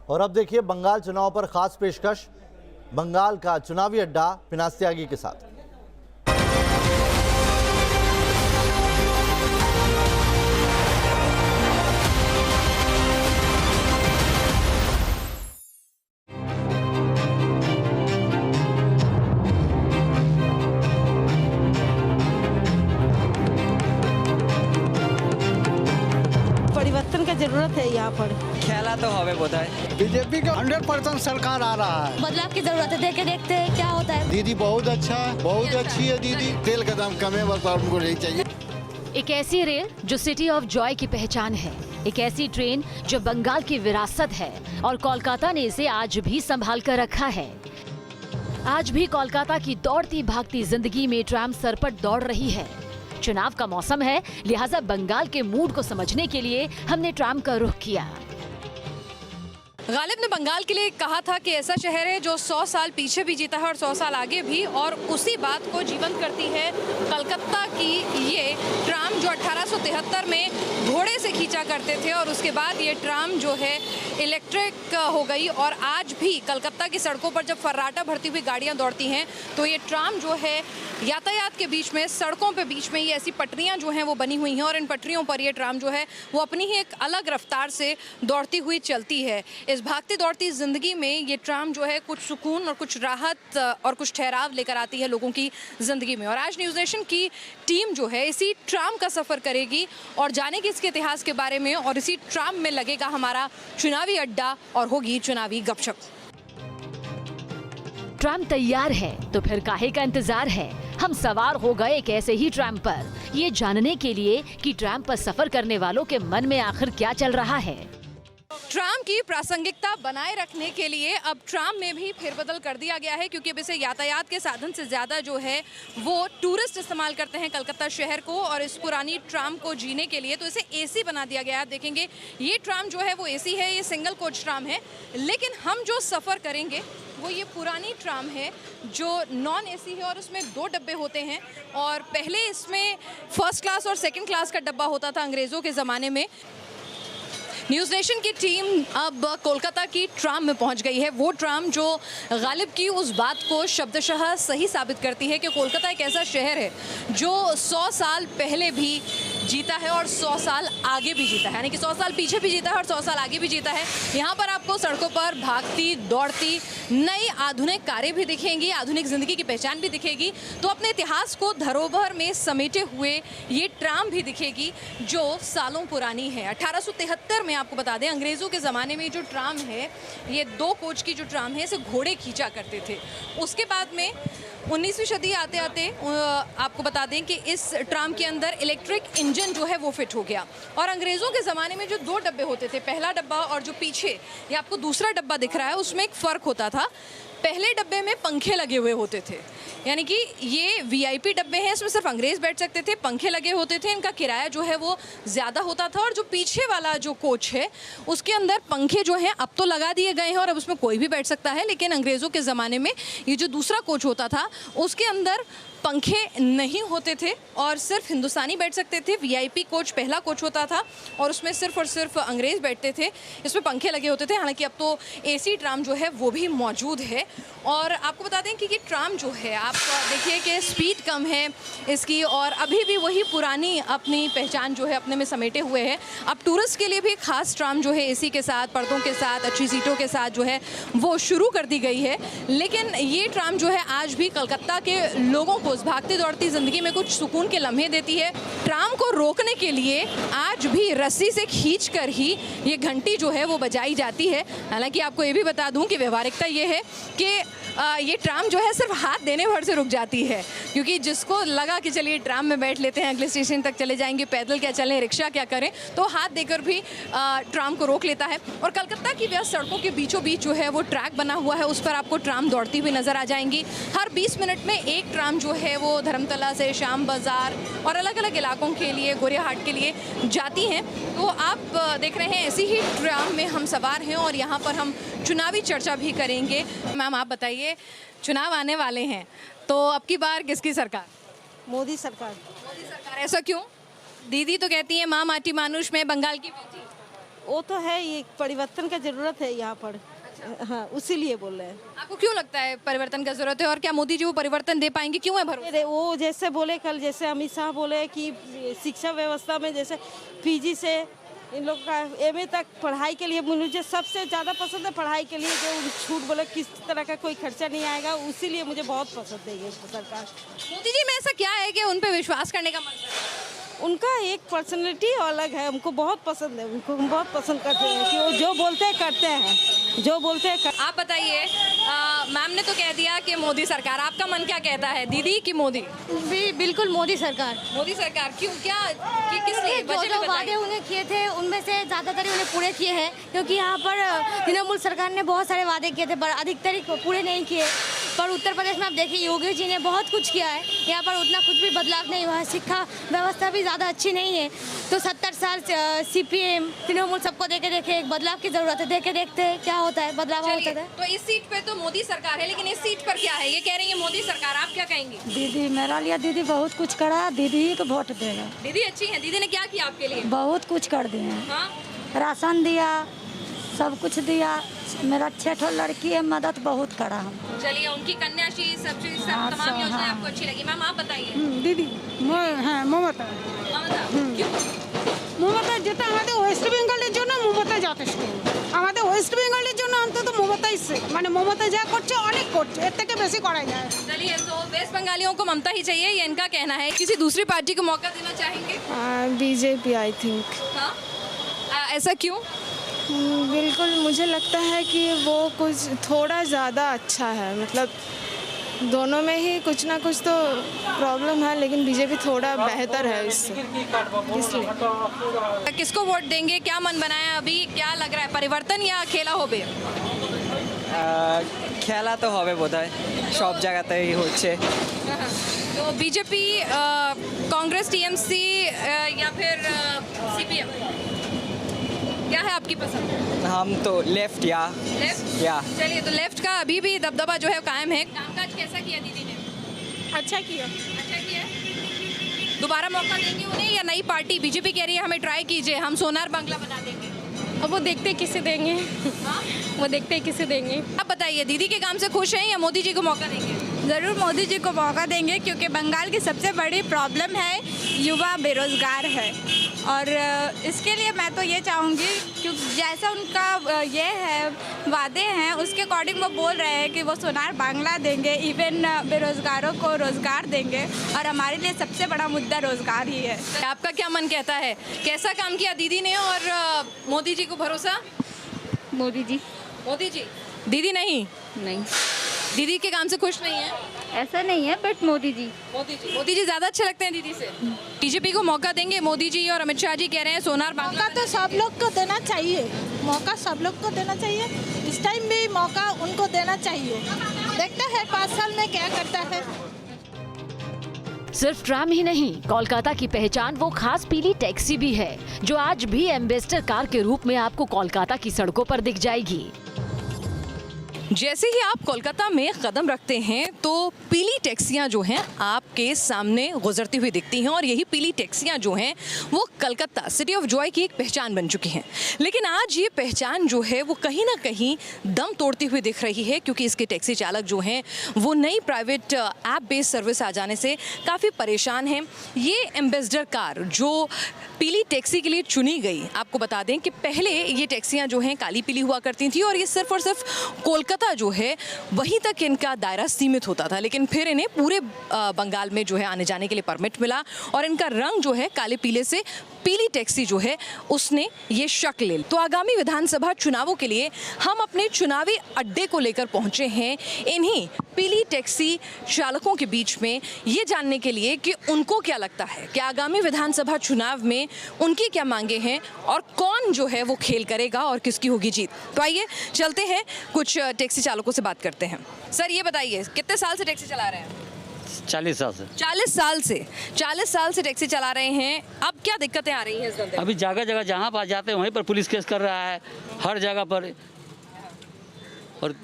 और अब देखिए बंगाल चुनाव पर खास पेशकश, बंगाल का चुनावी अड्डा पिनास त्यागी के साथ। परिवर्तन की जरूरत है यहाँ पर। खेला तो हमें पता है बीजेपी का 100% सरकार आ रहा है। बदलाव की जरूरत है, देख के देखते हैं क्या होता है। दीदी बहुत अच्छा है, बहुत अच्छी है दीदी। तेल का दाम कम है, बस हमको नहीं चाहिए। एक ऐसी रेल जो सिटी ऑफ जॉय की पहचान है, एक ऐसी ट्रेन जो बंगाल की विरासत है और कोलकाता ने इसे आज भी संभाल कर रखा है। आज भी कोलकाता की दौड़ती भागती जिंदगी में ट्राम सरपट दौड़ रही है। चुनाव का मौसम है, लिहाजा बंगाल के मूड को समझने के लिए हमने ट्राम का रुख किया। गालिब ने बंगाल के लिए कहा था कि ऐसा शहर है जो 100 साल पीछे भी जीता है और 100 साल आगे भी, और उसी बात को जीवंत करती है कलकत्ता की ये ट्राम जो 1873 में घोड़े से खींचा करते थे और उसके बाद ये ट्राम जो है इलेक्ट्रिक हो गई। और आज भी कलकत्ता की सड़कों पर जब फर्राटा भरती हुई गाड़ियाँ दौड़ती हैं तो ये ट्राम जो है यातायात के बीच में, सड़कों पे बीच में ये ऐसी पटरियाँ जो हैं वो बनी हुई हैं और इन पटरियों पर ये ट्राम जो है वो अपनी ही एक अलग रफ्तार से दौड़ती हुई चलती है। इस भागती दौड़ती ज़िंदगी में ये ट्राम जो है कुछ सुकून और कुछ राहत और कुछ ठहराव लेकर आती है लोगों की ज़िंदगी में। और आज न्यूज़ नेशन की टीम जो है इसी ट्राम का सफ़र करेगी और जानेगी इसके इतिहास के बारे में, और इसी ट्राम में लगेगा हमारा चुनावी अड्डा और होगी चुनावी गपशप। ट्राम तैयार है तो फिर काहे का इंतजार है। हम सवार हो गए एक ऐसे ही ट्राम पर, ये जानने के लिए कि ट्राम पर सफर करने वालों के मन में आखिर क्या चल रहा है। ट्राम की प्रासंगिकता बनाए रखने के लिए अब ट्राम में भी फेरबदल कर दिया गया है, क्योंकि अब इसे यातायात के साधन से ज़्यादा जो है वो टूरिस्ट इस्तेमाल करते हैं कलकत्ता शहर को, और इस पुरानी ट्राम को जीने के लिए तो इसे एसी बना दिया गया है। आप देखेंगे ये ट्राम जो है वो एसी है, ये सिंगल कोच ट्राम है, लेकिन हम जो सफ़र करेंगे वो ये पुरानी ट्राम है जो नॉन एसी है और उसमें 2 डब्बे होते हैं। और पहले इसमें फर्स्ट क्लास और सेकंड क्लास का डब्बा होता था अंग्रेज़ों के ज़माने में। न्यूज़ नेशन की टीम अब कोलकाता की ट्राम में पहुंच गई है, वो ट्राम जो गालिब की उस बात को शब्दशः सही साबित करती है कि कोलकाता एक ऐसा शहर है जो 100 साल पहले भी जीता है और 100 साल आगे भी जीता है, यानी कि 100 साल पीछे भी जीता है और 100 साल आगे भी जीता है। यहाँ पर आपको सड़कों पर भागती दौड़ती नई आधुनिक कारें भी दिखेंगी, आधुनिक ज़िंदगी की पहचान भी दिखेगी, तो अपने इतिहास को धरोहर में समेटे हुए ये ट्राम भी दिखेगी जो सालों पुरानी है। 1873 में आपको बता दें अंग्रेज़ों के ज़माने में जो ट्राम है, ये 2 कोच की जो ट्राम है इसे घोड़े खींचा करते थे। उसके बाद में 19वीं सदी आते आते आपको बता दें कि इस ट्राम के अंदर इलेक्ट्रिक इंजन जो है वो फिट हो गया। और अंग्रेज़ों के ज़माने में जो 2 डब्बे होते थे, पहला डब्बा और जो पीछे ये आपको दूसरा डब्बा दिख रहा है, उसमें एक फ़र्क होता था। पहले डब्बे में पंखे लगे हुए होते थे, यानी कि ये वीआईपी डब्बे हैं, इसमें सिर्फ अंग्रेज़ बैठ सकते थे, पंखे लगे होते थे, इनका किराया जो है वो ज़्यादा होता था। और जो पीछे वाला जो कोच है उसके अंदर पंखे जो हैं अब तो लगा दिए गए हैं और अब उसमें कोई भी बैठ सकता है, लेकिन अंग्रेज़ों के ज़माने में ये जो दूसरा कोच होता था उसके अंदर पंखे नहीं होते थे और सिर्फ हिंदुस्तानी बैठ सकते थे। वीआईपी कोच पहला कोच होता था और उसमें सिर्फ और सिर्फ अंग्रेज़ बैठते थे, इसमें पंखे लगे होते थे। हालांकि अब तो एसी ट्राम जो है वो भी मौजूद है। और आपको बता दें कि ये ट्राम जो है, आप देखिए कि स्पीड कम है इसकी और अभी भी वही पुरानी अपनी पहचान जो है अपने में समेटे हुए है। अब टूरिस्ट के लिए भी खास ट्राम जो है एसी के साथ, पर्दों के साथ, अच्छी सीटों के साथ जो है वो शुरू कर दी गई है। लेकिन ये ट्राम जो है आज भी कलकत्ता के लोगों को उस भागती दौड़ती ज़िंदगी में कुछ सुकून के लम्हे देती है। ट्राम को रोकने के लिए आज भी रस्सी से खींचकर ही ये घंटी जो है वो बजाई जाती है। हालांकि आपको ये भी बता दूं कि व्यवहारिकता ये है कि ये ट्राम जो है सिर्फ हाथ देने भर से रुक जाती है, क्योंकि जिसको लगा कि चलिए ट्राम में बैठ लेते हैं, अगले स्टेशन तक चले जाएंगे, पैदल क्या चलें, रिक्शा क्या करें, तो हाथ देकर भी ट्राम को रोक लेता है। और कलकत्ता की व्यस्त सड़कों के बीचों बीच जो है वो ट्रैक बना हुआ है, उस पर आपको ट्राम दौड़ती हुई नज़र आ जाएंगी। हर 20 मिनट में एक ट्राम जो है वो धर्मतला से श्याम बाज़ार और अलग अलग इलाकों के लिए, गोरियाहाट के लिए जाती हैं। तो आप देख रहे हैं ऐसी ही ट्राम में हम सवार हैं और यहाँ पर हम चुनावी चर्चा भी करेंगे। मैम आप बताइए, चुनाव आने वाले हैं तो अब की बार किसकी सरकार? मोदी सरकार। मोदी सरकार। ऐसा क्यों? दीदी तो कहती है माँ माटी मानुष में बंगाल की बेटी। वो तो है, ये परिवर्तन का जरूरत है यहाँ पर। हाँ, उसीलिए बोल रहे हैं। आपको क्यों लगता है परिवर्तन का जरूरत है और क्या मोदी जी वो परिवर्तन दे पाएंगे, क्यों है भरोसा? अरे वो जैसे बोले कल, जैसे अमित शाह बोले कि शिक्षा व्यवस्था में जैसे पीजी से इन लोग का एमए तक पढ़ाई के लिए मुझे सबसे ज़्यादा पसंद है पढ़ाई के लिए, जो छूट बोले किस तरह का कोई खर्चा नहीं आएगा, उसीलिए मुझे बहुत पसंद है ये सरकार। मोदी जी में ऐसा क्या है कि उन पे विश्वास करने का मन करता है? उनका एक पर्सनैलिटी अलग है, हमको बहुत पसंद है, उनको हम बहुत पसंद करते हैं कि वो जो बोलते हैं करते हैं, जो बोलते हैं आप बताइए, मैम ने तो कह दिया कि मोदी सरकार, आपका मन क्या कहता है, दीदी कि मोदी? बिल्कुल मोदी सरकार। मोदी सरकार क्यों, क्या कि किस लिए? जो वादे उन्हें किए थे उनमें से ज़्यादातर उन्हें पूरे किए हैं, क्योंकि यहाँ पर तृणमूल सरकार ने बहुत सारे वादे किए थे पर अधिकतर पूरे नहीं किए। पर उत्तर प्रदेश में आप देखिए योगी जी ने बहुत कुछ किया है, यहाँ पर उतना कुछ भी बदलाव नहीं हुआ है, शिक्षा व्यवस्था भी ज़्यादा अच्छी नहीं है। तो 70 साल CPM तृणमूल सबको देखे एक बदलाव की ज़रूरत है, देखे देखते हैं क्या होता है, बदलाव होता है। तो इस सीट पे तो मोदी सरकार है, लेकिन इस सीट पर क्या है, ये कह रही है मोदी सरकार, आप क्या कहेंगी? दीदी मेरा लिए दीदी बहुत कुछ करा, दीदी ही को वोट देगा। दीदी अच्छी है, दीदी ने क्या किया आपके लिए? बहुत कुछ कर दिए हैं, हाँ? राशन दिया, सब कुछ दिया, मेरा 6 लड़की है, मदद बहुत करा हम। चलिए, उनकी कन्याश्री सब चीज सब तमाम योजनाएं आपको अच्छी लगी। मैम आप बताइए। দিদি হ্যাঁ মমতা क्यों? মমতা যেটা আমাদের ওয়েস্ট বেঙ্গলের জন্য মমতা যথেষ্ট। আমাদের ওয়েস্ট বেঙ্গলের জন্য অন্তত মমতাই মানে মমতা যা করছে অনেক করছে, এর থেকে বেশি করা যায়। चलिए, तो वेस्ट बंगालियों को ममता ही चाहिए, ये इनका कहना है। किसी दूसरी पार्टी को मौका देना चाहेंगे? BJP I think. हाँ? ऐसा क्यों? बिल्कुल मुझे लगता है कि वो कुछ थोड़ा ज़्यादा अच्छा है, मतलब दोनों में ही कुछ ना कुछ तो प्रॉब्लम है, लेकिन बीजेपी थोड़ा बेहतर है इससे, इसलिए। किसको वोट देंगे, क्या मन बनाया अभी, क्या लग रहा है, परिवर्तन या खेला होबे? খেলা তো হবে বোধহয়, সব জায়গাতেই হচ্ছে। तो बीजेपी, कांग्रेस, TMC या फिर CPM, क्या है आपकी पसंद? हम तो लेफ्ट या लेफ्ट। चलिए, तो लेफ्ट का अभी भी दबदबा जो है कायम है। कामकाज कैसा किया दीदी ने? अच्छा किया। अच्छा किया। दोबारा मौका देंगे उन्हें या नई पार्टी? बीजेपी कह रही है हमें ट्राई कीजिए, हम सोनार बांग्ला बना देंगे। अब वो देखते किसे देंगे। हाँ? वो देखते किसे देंगे। आप बताइए, दीदी के काम से खुश हैं या मोदी जी को मौका देंगे? ज़रूर मोदी जी को मौका देंगे, क्योंकि बंगाल की सबसे बड़ी प्रॉब्लम है युवा बेरोज़गार है। और इसके लिए मैं तो ये चाहूँगी, क्योंकि जैसा उनका ये है वादे हैं उसके अकॉर्डिंग वो बोल रहे हैं कि वो सोनार बांग्ला देंगे, इवन बेरोज़गारों को रोज़गार देंगे, और हमारे लिए सबसे बड़ा मुद्दा रोज़गार ही है। आपका क्या मन कहता है, कैसा काम किया दीदी ने और मोदी जी को भरोसा? मोदी जी। मोदी जी। दीदी नहीं? नहीं, दीदी के काम से खुश नहीं है? ऐसा नहीं है, बट मोदी जी। मोदी जी ज़्यादा अच्छे लगते हैं दीदी से। बीजेपी को मौका देंगे, मोदी जी और अमित शाह जी कह रहे हैं सोनार बांग्ला। मौका तो सब लोग को देना चाहिए, मौका सब लोग को देना चाहिए, इस टाइम भी मौका उनको देना चाहिए। देखते हैं 5 साल में क्या करता है। सिर्फ ट्राम ही नहीं, कोलकाता की पहचान वो खास पीली टैक्सी भी है जो आज भी एम्बेसडर कार के रूप में आपको कोलकाता की सड़कों पर दिख जाएगी। जैसे ही आप कोलकाता में कदम रखते हैं तो पीली टैक्सियां जो हैं आपके सामने गुजरती हुई दिखती हैं, और यही पीली टैक्सियां जो हैं वो कलकत्ता सिटी ऑफ जॉय की एक पहचान बन चुकी हैं। लेकिन आज ये पहचान जो है वो कहीं ना कहीं दम तोड़ती हुई दिख रही है, क्योंकि इसके टैक्सी चालक जो हैं वो नई प्राइवेट ऐप बेस्ड सर्विस आ जाने से काफ़ी परेशान हैं। ये एम्बेसडर कार जो पीली टैक्सी के लिए चुनी गई, आपको बता दें कि पहले ये टैक्सियाँ जो हैं काली पीली हुआ करती थी, और ये सिर्फ और सिर्फ कोलकाता जो है वहीं तक इनका दायरा सीमित होता था। लेकिन फिर इन्हें पूरे बंगाल में जो है आने जाने के लिए परमिट मिला, और इनका रंग जो है काले पीले से पीली टैक्सी जो है उसने ये शक्ल ले। तो आगामी विधानसभा चुनावों के लिए हम अपने चुनावी अड्डे को लेकर पहुंचे हैं इन्हीं पीली टैक्सी चालकों के बीच में, ये जानने के लिए कि उनको क्या लगता है कि आगामी विधानसभा चुनाव में उनकी क्या मांगे हैं और कौन जो है वो खेल करेगा और किसकी होगी जीत। तो आइए चलते हैं, कुछ टैक्सी चालकों से बात करते हैं। सर ये बताइए, कितने साल से टैक्सी चला रहे हैं? 40 साल से। 40 साल से टैक्सी चला रहे हैं। अब क्या दिक्कतें आ रही हैं इस धंधे में? अभी जगह जगह जहाँ पास जाते हैं वहीं पर पुलिस केस कर रहा है, हर जगह पर, और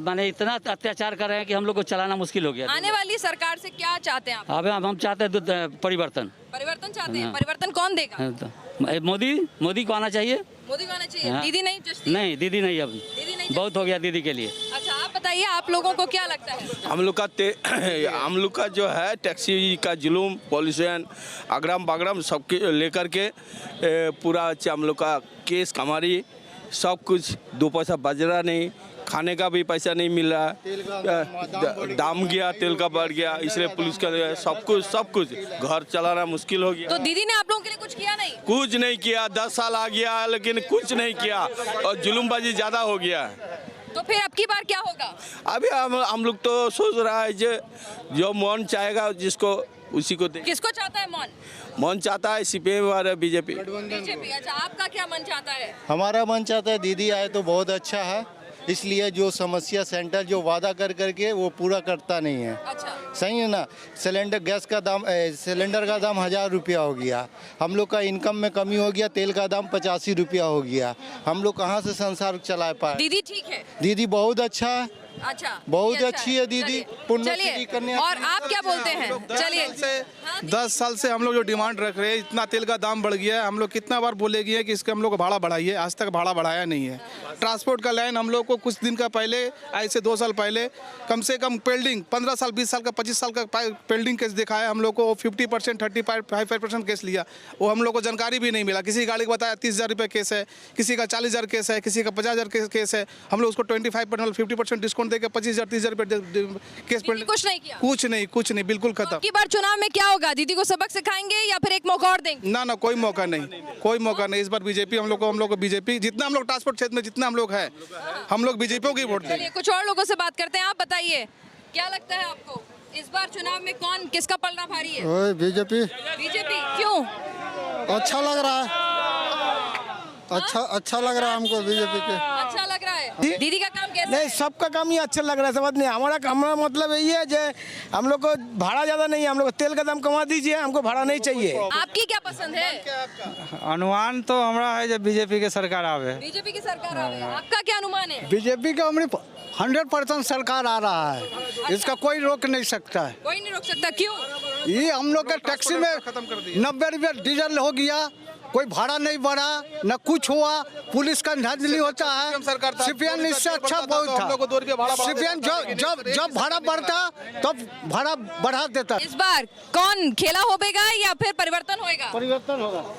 माने इतना अत्याचार कर रहे हैं कि हम लोग को चलाना मुश्किल हो गया। आने वाली सरकार से क्या चाहते हैं आप? अब हम चाहते हैं परिवर्तन। परिवर्तन चाहते हैं। परिवर्तन कौन देगा? मोदी को आना चाहिए। मोदी को आना चाहिए। हाँ। दीदी नहीं जचती? नहीं, दीदी नहीं, अब दीदी नहीं बहुत हो गया दीदी के लिए। अच्छा, आप बताइए, आप लोगों को क्या लगता है? हम लोग का जो है टैक्सी का जुलूम, पॉल्यूशन, अगरम बगरम सबके लेकर के पूरा हम लोग का केस कमारी, सब कुछ 2 पैसा बजरा नहीं, खाने का भी पैसा नहीं मिल रहा, दाम गया, तेल का बढ़ गया, इसलिए पुलिस का सब कुछ घर चलाना मुश्किल हो गया। तो दीदी ने आप लोगों के लिए कुछ किया नहीं? कुछ नहीं किया, 10 साल आ गया लेकिन कुछ नहीं किया और जुलूमबाजी ज़्यादा हो गया। तो फिर अब की बार क्या होगा? अभी हम लोग तो सोच रहा है जो मन चाहेगा जिसको उसी को दे। किसको चाहता है मन चाहता है सीपीएम और बीजेपी। अच्छा, आपका क्या मन चाहता है? हमारा मन चाहता है दीदी आए तो बहुत अच्छा है, इसलिए जो समस्या सेंटर जो वादा कर करके वो पूरा करता नहीं है। अच्छा, सही है ना। गैस का दाम, सिलेंडर का दाम 1000 रुपया हो गया, हम लोग का इनकम में कमी हो गया, तेल का दाम 85 रुपया हो गया, हम लोग कहाँ से संसार चला पाए। दीदी ठीक है? दीदी बहुत अच्छा है। अच्छा, बहुत ये अच्छी है दीदी। चलिए, और आप क्या बोलते हैं? चलिए, 10 साल से हम लोग जो डिमांड रख रहे हैं, इतना तेल का दाम बढ़ गया है, हम लोग कितना बार बोले गए कि इसका हम लोग को भाड़ा बढ़ाइए, आज तक भाड़ा बढ़ाया नहीं है। ट्रांसपोर्ट का लाइन हम लोग को कुछ दिन का पहले, ऐसे 2 साल पहले कम से कम पेल्डिंग 15 साल 20 साल का 25 साल का पेल्डिंग केस दिखाया हम लोग को, 50% 35% केस लिया, वो हम लोग को जानकारी भी नहीं मिला। किसी गाड़ी को बताया 30,000 रुपये केस है, किसी का 40,000 केस है, किसी का 50,000 केस है, हम लोग उसको 25% 50% डिस्काउंट देकर 25,000 30,000 रुपये केस पेल्डिंग। कुछ नहीं किया? कुछ नहीं, बिल्कुल खत्म। की बार चुनाव में क्या होगा? दीदी को सबक सिखाएंगे या फिर एक मौका और देंगे? ना, कोई मौका नहीं। इस बार बीजेपी हम लोग को बीजेपी, जितना हम लोग ट्रांसपोर्ट क्षेत्र में जितना हम लोग हैं, हम लोग बीजेपी को ही वोट देंगे। कुछ और लोगों से बात करते हैं। आप बताइए, क्या लगता है आपको इस बार चुनाव में कौन, किसका पलड़ा भारी है? बीजेपी। बीजेपी क्यों? अच्छा लग रहा है, अच्छा लग रहा है हमको बीजेपी के। अच्छा लग रहा है। दीदी का काम कैसा नहीं, सबका काम ही अच्छा लग रहा है, समझ नहीं। हमारा मतलब यही है जो हम लोग को भाड़ा ज़्यादा नहीं है, हम लोग को तेल का दाम कमा दीजिए, हमको भाड़ा नहीं चाहिए। आपकी क्या पसंद है? अनुमान तो हमारा है जब बीजेपी की सरकार आवे। बीजेपी की सरकार आवे। आपका क्या अनुमान है? बीजेपी का 100% सरकार आ रहा है, इसका कोई रोक नहीं सकता है। कोई नहीं रोक सकता, क्यों? ये हम लोग के टैक्सी में 90 रुपये डीजल हो गया, कोई भाड़ा नहीं बढ़ा, न कुछ हुआ, पुलिस का नहीं होता है। सीपीएम इससे अच्छा बहुत था। सीपीएम जब भाड़ा बढ़ता तब भाड़ा बढ़ा देता। इस बार कौन खेला होगा या फिर परिवर्तन होगा?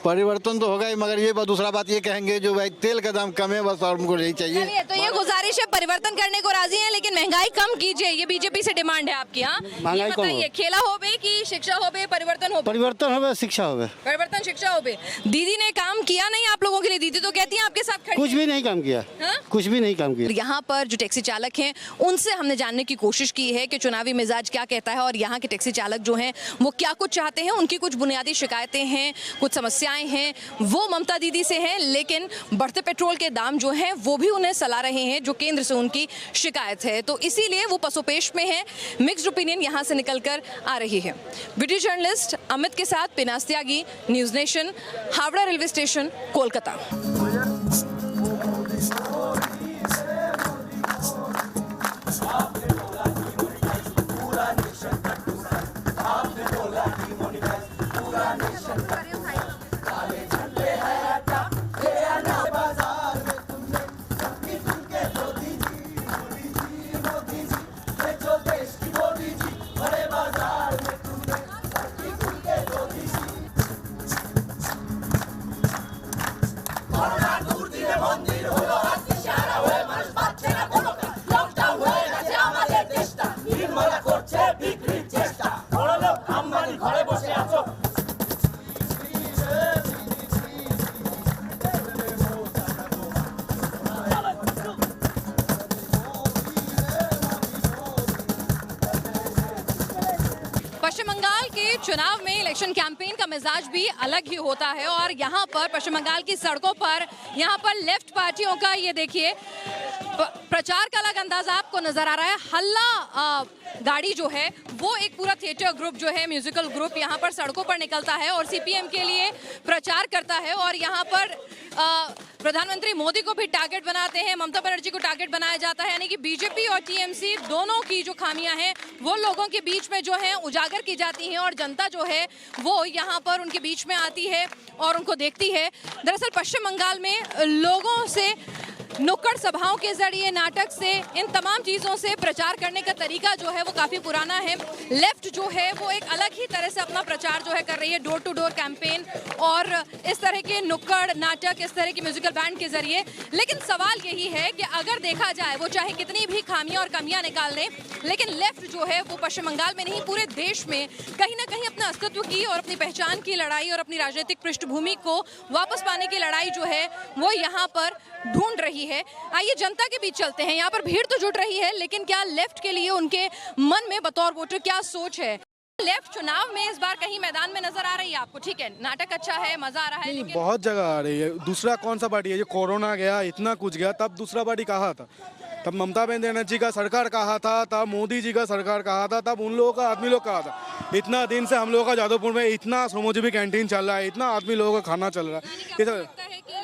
परिवर्तन तो होगा ही, मगर ये दूसरा बात ये कहेंगे जो भाई तेल का दाम कम है, बस और हमको यही चाहिए। चलिए, तो ये गुजारिश है, परिवर्तन करने को राजी है लेकिन महंगाई कम कीजिए, ये बीजेपी से डिमांड है आपकी। हाँ, महंगाई कम हो। खेला होबे की शिक्षा होबे, परिवर्तन होबे? परिवर्तन होगा, शिक्षा होगा। परिवर्तन शिक्षा होबे। दीदी ने काम किया नहीं आप लोगों के लिए? दीदी तो कहती हैं आपके साथ खड़ी। कुछ भी नहीं काम किया। हाँ? कुछ भी नहीं काम किया। यहाँ पर जो टैक्सी चालक हैं उनसे हमने जानने की कोशिश की है कि चुनावी मिजाज क्या कहता है और यहाँ के टैक्सी चालक जो हैं वो क्या कुछ चाहते हैं। उनकी कुछ बुनियादी शिकायतें हैं, कुछ समस्याएं हैं, वो ममता दीदी से हैं, लेकिन बढ़ते पेट्रोल के दाम जो हैं वो भी उन्हें सला रहे हैं, जो केंद्र से उनकी शिकायत है। तो इसीलिए वो पसोपेश में है। मिक्स्ड ओपिनियन यहाँ से निकल कर आ रही है। वीडियो जर्नलिस्ट अमित के साथ पिनास Tyagi, News Nation, Howrah railway station, Kolkata. Paschim Bangal के चुनाव में इलेक्शन कैंपेन का मिजाज भी अलग ही होता है और यहाँ पर पश्चिम बंगाल की सड़कों पर यहाँ पर लेफ्ट पार्टियों का ये देखिए प्रचार का अलग अंदाजा आपको नजर आ रहा है। हल्ला गाड़ी जो है वो एक पूरा थिएटर ग्रुप जो है, म्यूजिकल ग्रुप यहाँ पर सड़कों पर निकलता है और सीपीएम के लिए प्रचार करता है और यहाँ पर प्रधानमंत्री मोदी को भी टारगेट बनाते हैं, ममता बनर्जी को टारगेट बनाया जाता है, यानी कि बीजेपी और टीएमसी दोनों की जो खामियां हैं वो लोगों के बीच में जो है उजागर की जाती हैं और जनता जो है वो यहाँ पर उनके बीच में आती है और उनको देखती है। दरअसल पश्चिम बंगाल में लोगों से नुक्कड़ सभाओं के जरिए, नाटक से, इन तमाम चीज़ों से प्रचार करने का तरीका जो है वो काफ़ी पुराना है। लेफ्ट जो है वो एक अलग ही तरह से अपना प्रचार जो है कर रही है, डोर टू डोर कैंपेन और इस तरह के नुक्कड़ नाटक, इस तरह की म्यूजिकल बैंड के जरिए। लेकिन सवाल यही है कि अगर देखा जाए वो चाहे कितनी भी खामियां और कमियां निकाल दें, लेकिन लेफ्ट जो है वो पश्चिम बंगाल में नहीं पूरे देश में कहीं ना कहीं अपने अस्तित्व की और अपनी पहचान की लड़ाई और अपनी राजनीतिक पृष्ठभूमि को वापस पाने की लड़ाई जो है वो यहाँ पर ढूंढ रही है। आइए जनता के बीच चलते हैं। यहाँ पर भीड़ तो जुट रही है, लेकिन क्या लेफ्ट के लिए उनके मन में बतौर वोटर क्या सोच है? लेफ्ट चुनाव में इस बार कहीं मैदान में नजर आ रही है आपको? ठीक है, नाटक अच्छा है, मजा आ रहा है, लेकिन बहुत जगह आ रही है। दूसरा कौन सा पार्टी है? जो कोरोना गया, इतना कुछ गया, तब दूसरा पार्टी कहा था, तब ममता बनर्जी का सरकार कहा था, तब मोदी जी का सरकार कहा था, तब उन लोगों का आदमी लोग कहा था। इतना दिन से हम लोगों का जादवपुर में इतना श्रमोजीवी कैंटीन चल रहा है, इतना आदमी लोगों का खाना चल रहा है।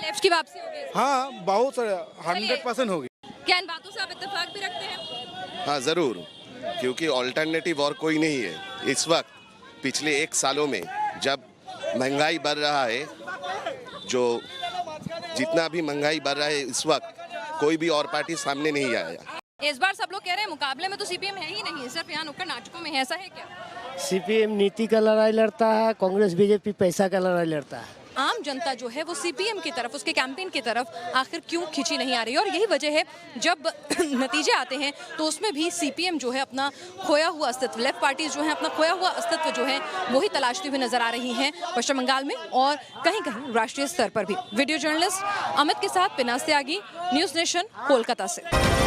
लेफ्ट की वापसी होगी? हाँ, बहुत सारे 100% होगी। क्या इन बातों से आप इत्तेफाक भी रखते हैं? हाँ ज़रूर, क्योंकि ऑल्टरनेटिव और कोई नहीं है इस वक्त। पिछले 1 सालों में जब महंगाई बढ़ रहा है, जो जितना भी महंगाई बढ़ रहा है इस वक्त, कोई भी और पार्टी सामने नहीं आया। इस बार सब लोग कह रहे हैं मुकाबले में तो सीपीएम है ही नहीं, सिर्फ यहाँ नुक्कड़ नाटकों में है, ऐसा है क्या? सीपीएम नीति का लड़ाई लड़ता है, कांग्रेस बीजेपी पैसा का लड़ाई लड़ता है। आम जनता जो है वो सीपीएम की तरफ, उसके कैंपेन की तरफ आखिर क्यों खिंची नहीं आ रही है? और यही वजह है जब नतीजे आते हैं तो उसमें भी सीपीएम जो है अपना खोया हुआ अस्तित्व, लेफ्ट पार्टीज जो है अपना खोया हुआ अस्तित्व जो है वही तलाशती हुई नजर आ रही हैं पश्चिम बंगाल में और कहीं कहीं राष्ट्रीय स्तर पर भी। वीडियो जर्नलिस्ट अमित के साथ पिनास त्यागी, न्यूज़ नेशन, कोलकाता से।